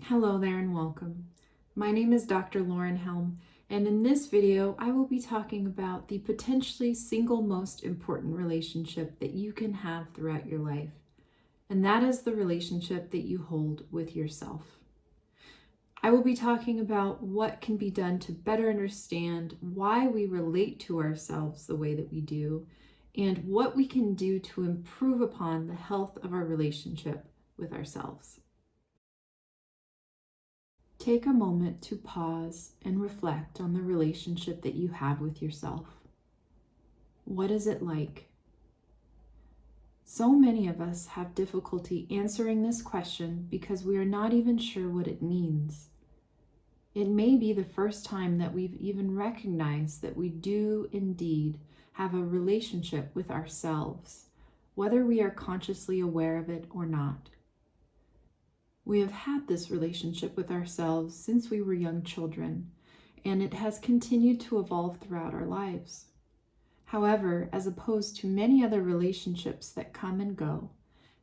Hello there and welcome. My name is Dr. Lauren Helm, and in this video I will be talking about the potentially single most important relationship that you can have throughout your life, and that is the relationship that you hold with yourself. I will be talking about what can be done to better understand why we relate to ourselves the way that we do, and what we can do to improve upon the health of our relationship with ourselves. Take a moment to pause and reflect on the relationship that you have with yourself. What is it like? So many of us have difficulty answering this question because we are not even sure what it means. It may be the first time that we've even recognized that we do indeed have a relationship with ourselves, whether we are consciously aware of it or not. We have had this relationship with ourselves since we were young children, and it has continued to evolve throughout our lives. However, as opposed to many other relationships that come and go,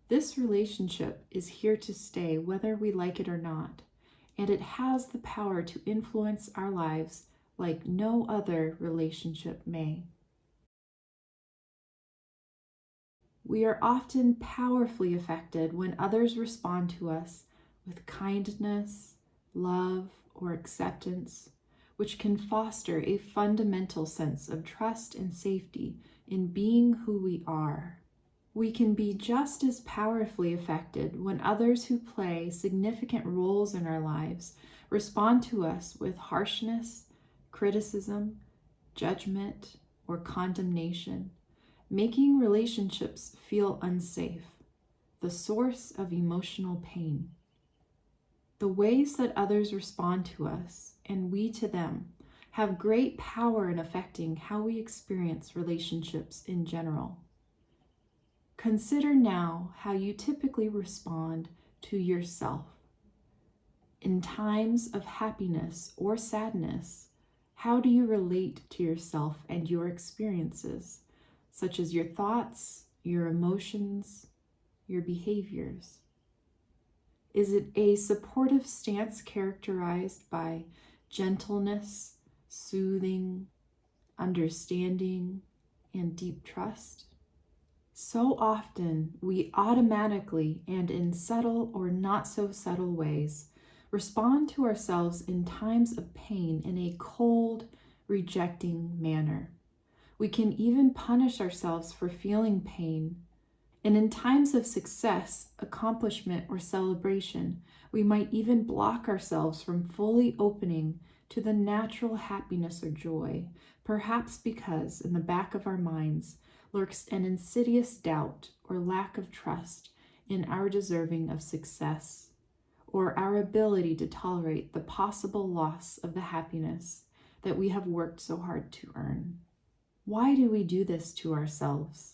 this relationship is here to stay whether we like it or not, and it has the power to influence our lives like no other relationship may. We are often powerfully affected when others respond to us with kindness, love, or acceptance, which can foster a fundamental sense of trust and safety in being who we are. We can be just as powerfully affected when others who play significant roles in our lives respond to us with harshness, criticism, judgment, or condemnation, making relationships feel unsafe, the source of emotional pain. The ways that others respond to us, and we to them, have great power in affecting how we experience relationships in general. Consider now how you typically respond to yourself. In times of happiness or sadness, how do you relate to yourself and your experiences, such as your thoughts, your emotions, your behaviors? Is it a supportive stance characterized by gentleness, soothing, understanding, and deep trust? So often, we automatically and in subtle or not so subtle ways respond to ourselves in times of pain in a cold, rejecting manner. We can even punish ourselves for feeling pain. And in times of success, accomplishment, or celebration, we might even block ourselves from fully opening to the natural happiness or joy, perhaps because in the back of our minds lurks an insidious doubt or lack of trust in our deserving of success, or our ability to tolerate the possible loss of the happiness that we have worked so hard to earn. Why do we do this to ourselves?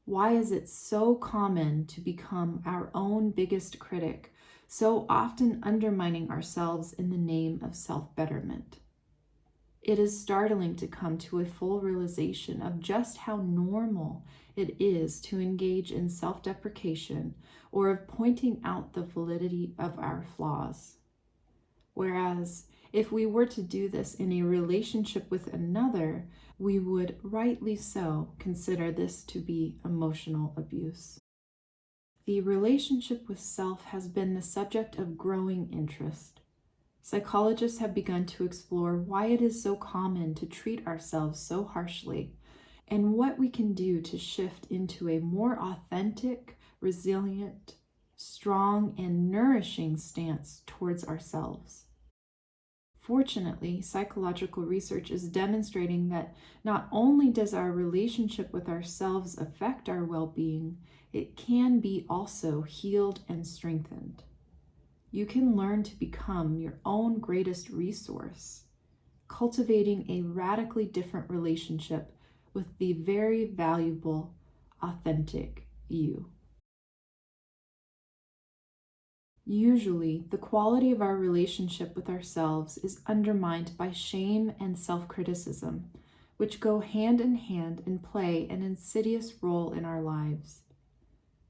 Why is it so common to become our own biggest critic, so often undermining ourselves in the name of self-betterment? It is startling to come to a full realization of just how normal it is to engage in self-deprecation or of pointing out the validity of our flaws. Whereas, if we were to do this in a relationship with another, we would rightly so consider this to be emotional abuse. The relationship with self has been the subject of growing interest. Psychologists have begun to explore why it is so common to treat ourselves so harshly, and what we can do to shift into a more authentic, resilient, strong, and nourishing stance towards ourselves. Fortunately, psychological research is demonstrating that not only does our relationship with ourselves affect our well-being, it can be also healed and strengthened. You can learn to become your own greatest resource, cultivating a radically different relationship with the very valuable, authentic you. Usually, the quality of our relationship with ourselves is undermined by shame and self-criticism, which go hand in hand and play an insidious role in our lives.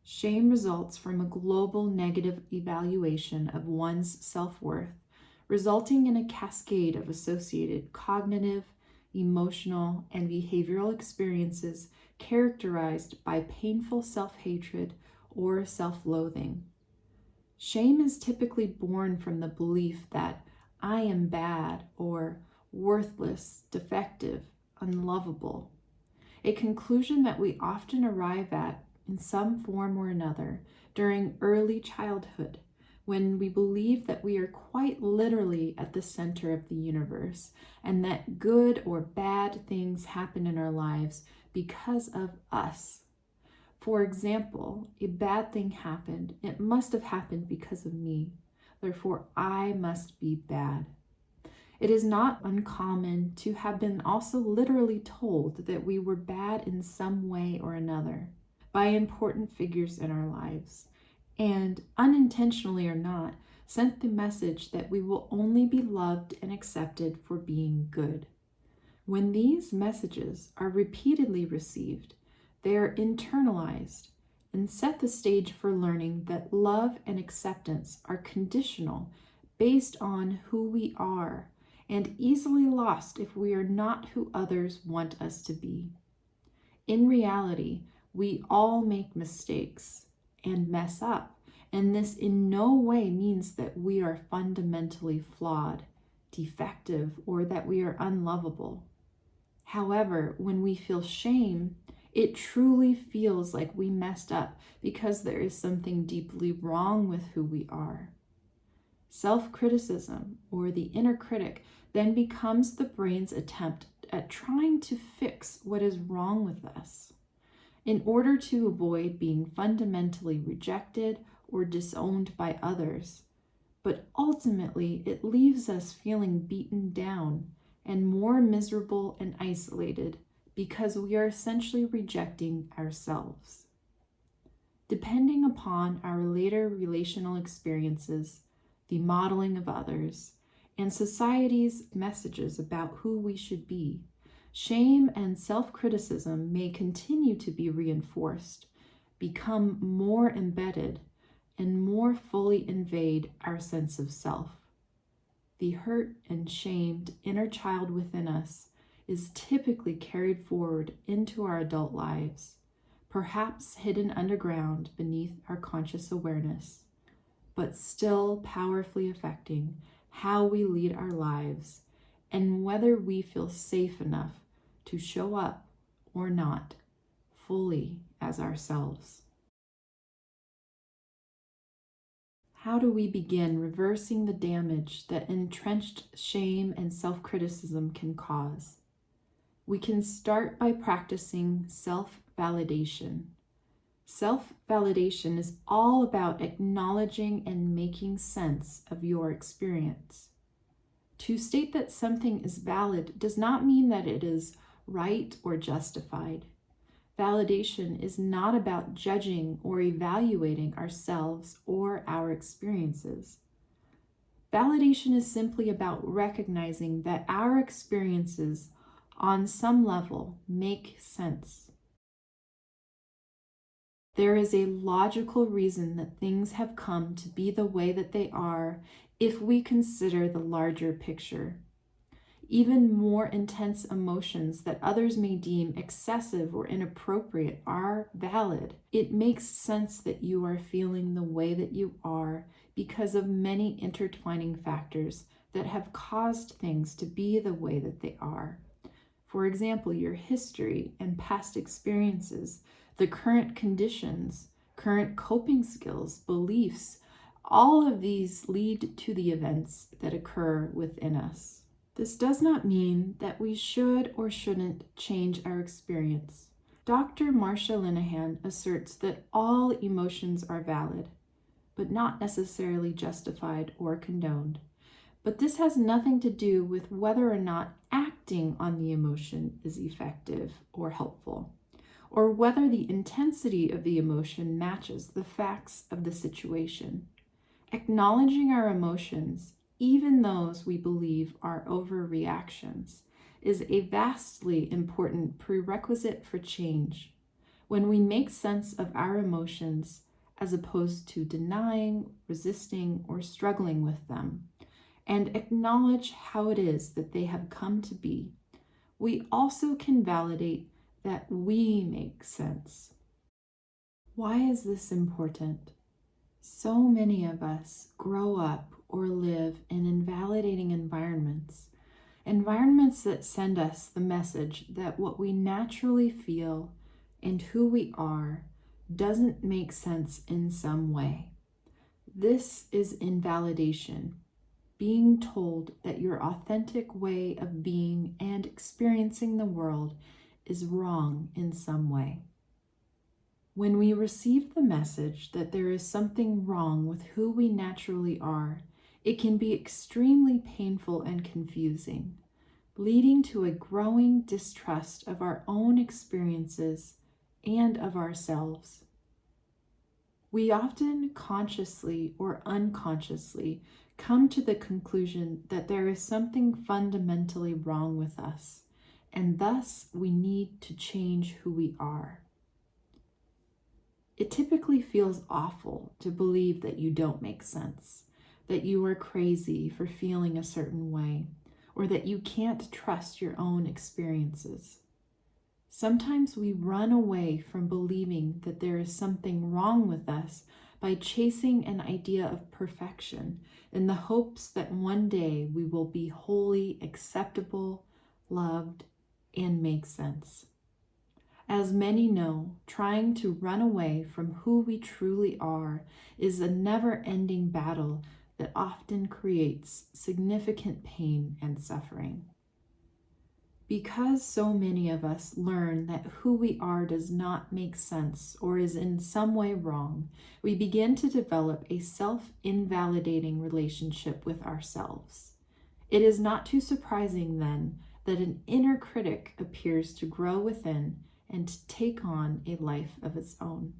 Shame results from a global negative evaluation of one's self-worth, resulting in a cascade of associated cognitive, emotional, and behavioral experiences characterized by painful self-hatred or self-loathing. Shame is typically born from the belief that I am bad or worthless, defective, unlovable, a conclusion that we often arrive at in some form or another during early childhood, when we believe that we are quite literally at the center of the universe and that good or bad things happen in our lives because of us. For example, a bad thing happened. It must have happened because of me. Therefore, I must be bad. It is not uncommon to have been also literally told that we were bad in some way or another by important figures in our lives, and unintentionally or not, sent the message that we will only be loved and accepted for being good. When these messages are repeatedly received, they are internalized and set the stage for learning that love and acceptance are conditional based on who we are and easily lost if we are not who others want us to be. In reality, we all make mistakes and mess up, and this in no way means that we are fundamentally flawed, defective, or that we are unlovable. However, when we feel shame, it truly feels like we messed up because there is something deeply wrong with who we are. Self-criticism, or the inner critic, then becomes the brain's attempt at trying to fix what is wrong with us in order to avoid being fundamentally rejected or disowned by others. But ultimately, it leaves us feeling beaten down and more miserable and isolated because we are essentially rejecting ourselves. Depending upon our later relational experiences, the modeling of others, and society's messages about who we should be, shame and self-criticism may continue to be reinforced, become more embedded, and more fully invade our sense of self. The hurt and shamed inner child within us is typically carried forward into our adult lives, perhaps hidden underground beneath our conscious awareness, but still powerfully affecting how we lead our lives and whether we feel safe enough to show up or not fully as ourselves. How do we begin reversing the damage that entrenched shame and self-criticism can cause? We can start by practicing self-validation. Self-validation is all about acknowledging and making sense of your experience. To state that something is valid does not mean that it is right or justified. Validation is not about judging or evaluating ourselves or our experiences. Validation is simply about recognizing that our experiences on some level make sense. There is a logical reason that things have come to be the way that they are if we consider the larger picture. Even more intense emotions that others may deem excessive or inappropriate are valid. It makes sense that you are feeling the way that you are because of many intertwining factors that have caused things to be the way that they are. For example, your history and past experiences, the current conditions, current coping skills, beliefs, all of these lead to the events that occur within us. This does not mean that we should or shouldn't change our experience. Dr. Marcia Linehan asserts that all emotions are valid, but not necessarily justified or condoned. But this has nothing to do with whether or not acting on the emotion is effective or helpful, or whether the intensity of the emotion matches the facts of the situation. Acknowledging our emotions, even those we believe are overreactions, is a vastly important prerequisite for change. when we make sense of our emotions as opposed to denying, resisting, or struggling with them, and acknowledge how it is that they have come to be, we also can validate that we make sense. Why is this important? So many of us grow up or live in invalidating environments that send us the message that what we naturally feel and who we are doesn't make sense in some way. This is invalidation, being told that your authentic way of being and experiencing the world is wrong in some way. When we receive the message that there is something wrong with who we naturally are, it can be extremely painful and confusing, leading to a growing distrust of our own experiences and of ourselves. We often consciously or unconsciously come to the conclusion that there is something fundamentally wrong with us, and thus we need to change who we are. It typically feels awful to believe that you don't make sense, that you are crazy for feeling a certain way, or that you can't trust your own experiences. Sometimes we run away from believing that there is something wrong with us by chasing an idea of perfection in the hopes that one day we will be wholly acceptable, loved, and make sense. As many know, trying to run away from who we truly are is a never-ending battle that often creates significant pain and suffering. Because so many of us learn that who we are does not make sense or is in some way wrong, we begin to develop a self-invalidating relationship with ourselves. It is not too surprising then that an inner critic appears to grow within and to take on a life of its own.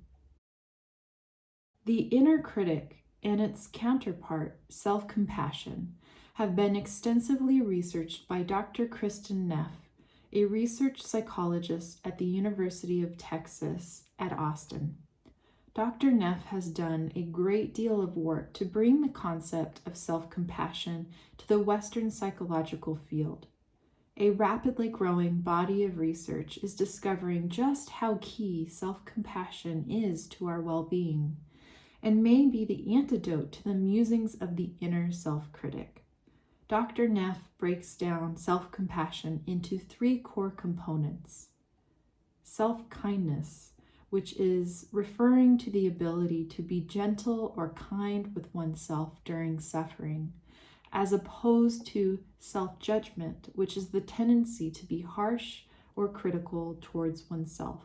The inner critic and its counterpart, self-compassion, have been extensively researched by Dr. Kristen Neff, a research psychologist at the University of Texas at Austin. Dr. Neff has done a great deal of work to bring the concept of self-compassion to the Western psychological field. A rapidly growing body of research is discovering just how key self-compassion is to our well-being, and may be the antidote to the musings of the inner self-critic. Dr. Neff breaks down self-compassion into three core components. Self-kindness, which is referring to the ability to be gentle or kind with oneself during suffering, as opposed to self-judgment, which is the tendency to be harsh or critical towards oneself.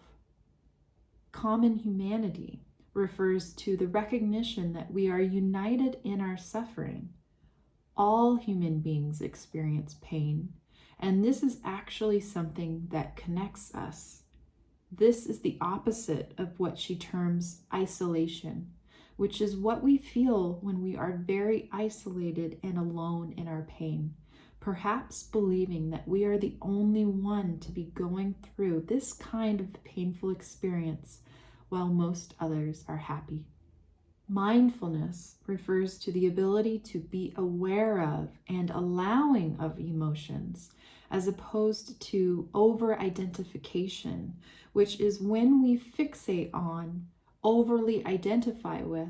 Common humanity refers to the recognition that we are united in our suffering. All human beings experience pain, and this is actually something that connects us. This is the opposite of what she terms isolation, which is what we feel when we are very isolated and alone in our pain, perhaps believing that we are the only one to be going through this kind of painful experience while most others are happy. Mindfulness refers to the ability to be aware of and allowing of emotions, as opposed to over-identification, which is when we fixate on, overly identify with,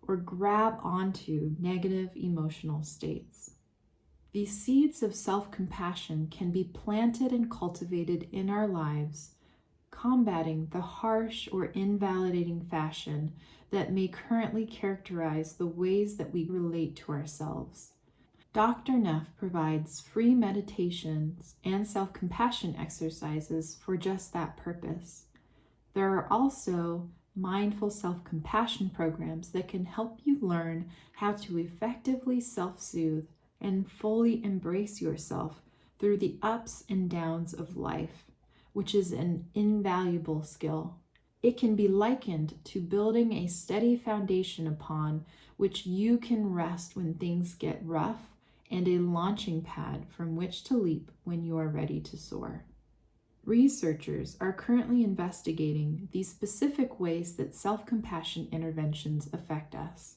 or grab onto negative emotional states. These seeds of self-compassion can be planted and cultivated in our lives, combating the harsh or invalidating fashion that may currently characterize the ways that we relate to ourselves. Dr. Neff provides free meditations and self-compassion exercises for just that purpose. There are also mindful self-compassion programs that can help you learn how to effectively self-soothe and fully embrace yourself through the ups and downs of life, which is an invaluable skill. It can be likened to building a steady foundation upon which you can rest when things get rough, and a launching pad from which to leap when you are ready to soar. Researchers are currently investigating the specific ways that self-compassion interventions affect us.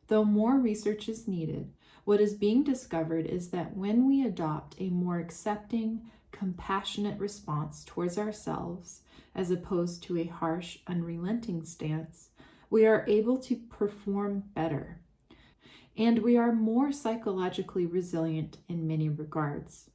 Though more research is needed, what is being discovered is that when we adopt a more accepting, compassionate response towards ourselves, as opposed to a harsh, unrelenting stance, we are able to perform better, and we are more psychologically resilient in many regards.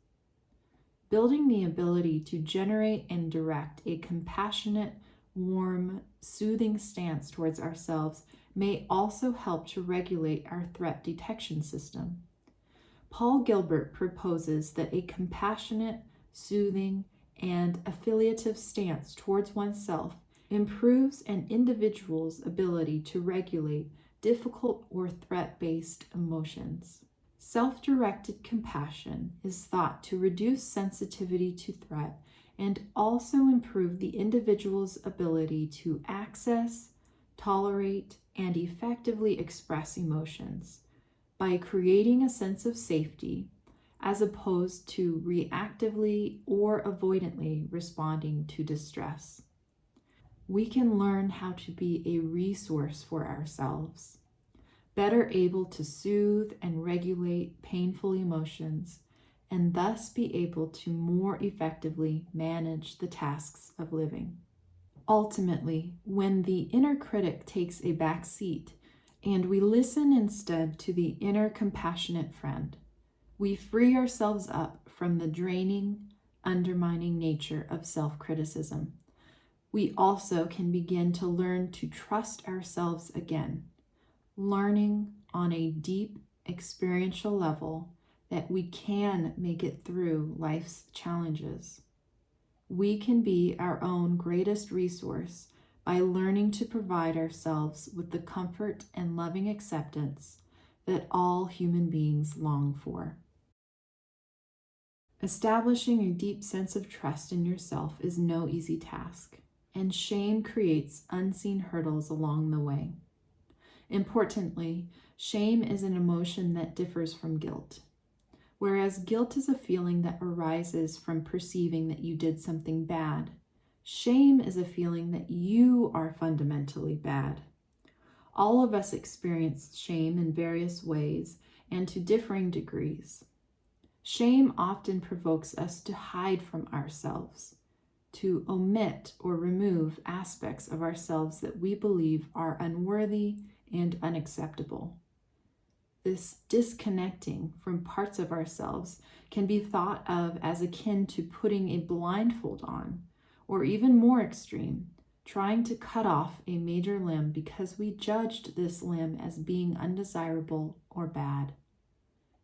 Building the ability to generate and direct a compassionate, warm, soothing stance towards ourselves may also help to regulate our threat detection system. Paul Gilbert proposes that a compassionate, soothing, and affiliative stance towards oneself improves an individual's ability to regulate difficult or threat-based emotions. Self-directed compassion is thought to reduce sensitivity to threat and also improve the individual's ability to access, tolerate, and effectively express emotions by creating a sense of safety as opposed to reactively or avoidantly responding to distress. We can learn how to be a resource for ourselves, better able to soothe and regulate painful emotions, and thus be able to more effectively manage the tasks of living. Ultimately, when the inner critic takes a back seat and we listen instead to the inner compassionate friend, we free ourselves up from the draining, undermining nature of self-criticism. We also can begin to learn to trust ourselves again, learning on a deep experiential level that we can make it through life's challenges. We can be our own greatest resource by learning to provide ourselves with the comfort and loving acceptance that all human beings long for. Establishing a deep sense of trust in yourself is no easy task, and shame creates unseen hurdles along the way. Importantly, shame is an emotion that differs from guilt. Whereas guilt is a feeling that arises from perceiving that you did something bad, shame is a feeling that you are fundamentally bad. All of us experience shame in various ways and to differing degrees. Shame often provokes us to hide from ourselves, to omit or remove aspects of ourselves that we believe are unworthy and unacceptable. This disconnecting from parts of ourselves can be thought of as akin to putting a blindfold on, or even more extreme, trying to cut off a major limb because we judged this limb as being undesirable or bad.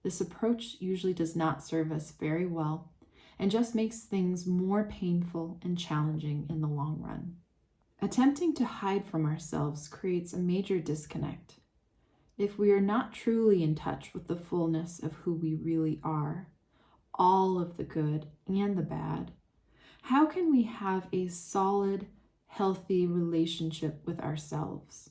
This approach usually does not serve us very well and just makes things more painful and challenging in the long run. Attempting to hide from ourselves creates a major disconnect. If we are not truly in touch with the fullness of who we really are, all of the good and the bad, how can we have a solid, healthy relationship with ourselves?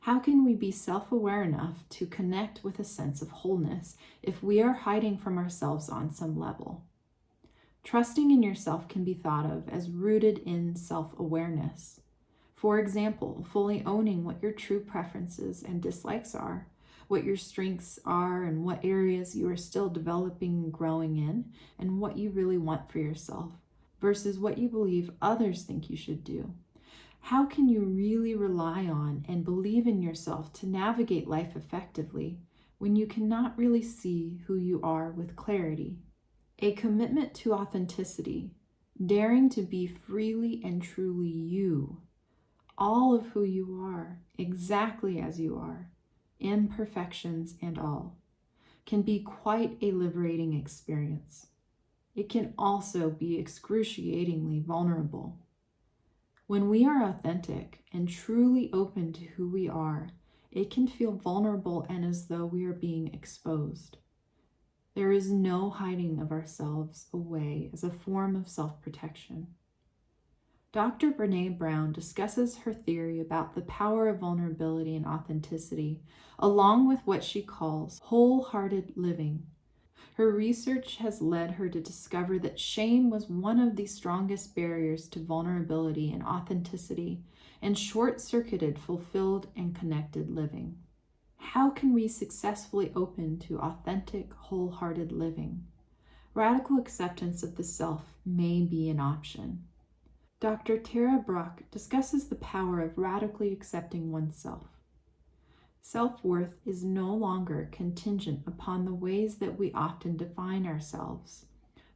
How can we be self-aware enough to connect with a sense of wholeness if we are hiding from ourselves on some level? Trusting in yourself can be thought of as rooted in self-awareness. For example, fully owning what your true preferences and dislikes are, what your strengths are, and what areas you are still developing and growing in, and what you really want for yourself, versus what you believe others think you should do. How can you really rely on and believe in yourself to navigate life effectively when you cannot really see who you are with clarity? A commitment to authenticity, daring to be freely and truly you, all of who you are, exactly as you are, imperfections and all, can be quite a liberating experience. It can also be excruciatingly vulnerable. When we are authentic and truly open to who we are, it can feel vulnerable and as though we are being exposed. There is no hiding of ourselves away as a form of self-protection. Dr. Brené Brown discusses her theory about the power of vulnerability and authenticity, along with what she calls wholehearted living. Her research has led her to discover that shame was one of the strongest barriers to vulnerability and authenticity, and short-circuited fulfilled and connected living. How can we successfully open to authentic, wholehearted living? Radical acceptance of the self may be an option. Dr. Tara Brach discusses the power of radically accepting oneself. Self-worth is no longer contingent upon the ways that we often define ourselves,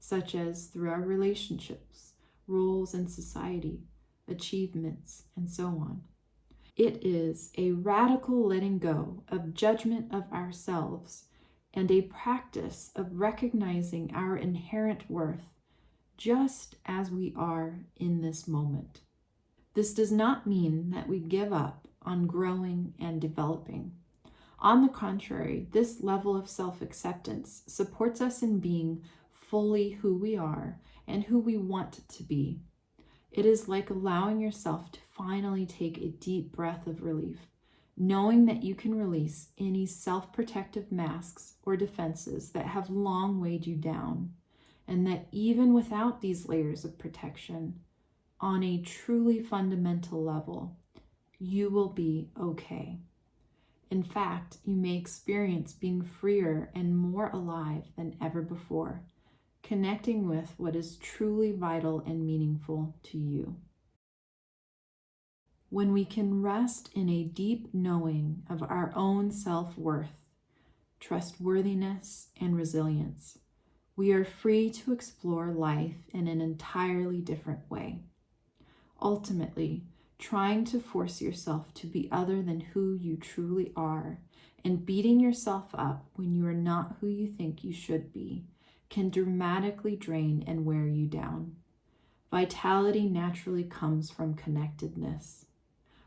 such as through our relationships, roles in society, achievements, and so on. It is a radical letting go of judgment of ourselves and a practice of recognizing our inherent worth just as we are in this moment. This does not mean that we give up on growing and developing. On the contrary, this level of self-acceptance supports us in being fully who we are and who we want to be. It is like allowing yourself to finally take a deep breath of relief, knowing that you can release any self-protective masks or defenses that have long weighed you down, and that even without these layers of protection, on a truly fundamental level, you will be okay. In fact, you may experience being freer and more alive than ever before, connecting with what is truly vital and meaningful to you. When we can rest in a deep knowing of our own self-worth, trustworthiness, and resilience, we are free to explore life in an entirely different way. Ultimately, trying to force yourself to be other than who you truly are and beating yourself up when you are not who you think you should be can dramatically drain and wear you down. Vitality naturally comes from connectedness.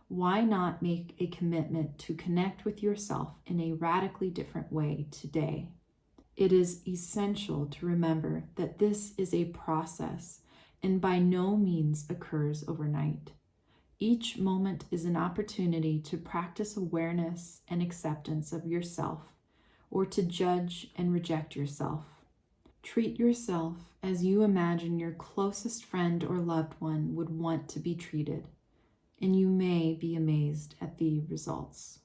Why not make a commitment to connect with yourself in a radically different way today? It is essential to remember that this is a process and by no means occurs overnight. Each moment is an opportunity to practice awareness and acceptance of yourself, or to judge and reject yourself. Treat yourself as you imagine your closest friend or loved one would want to be treated, and you may be amazed at the results.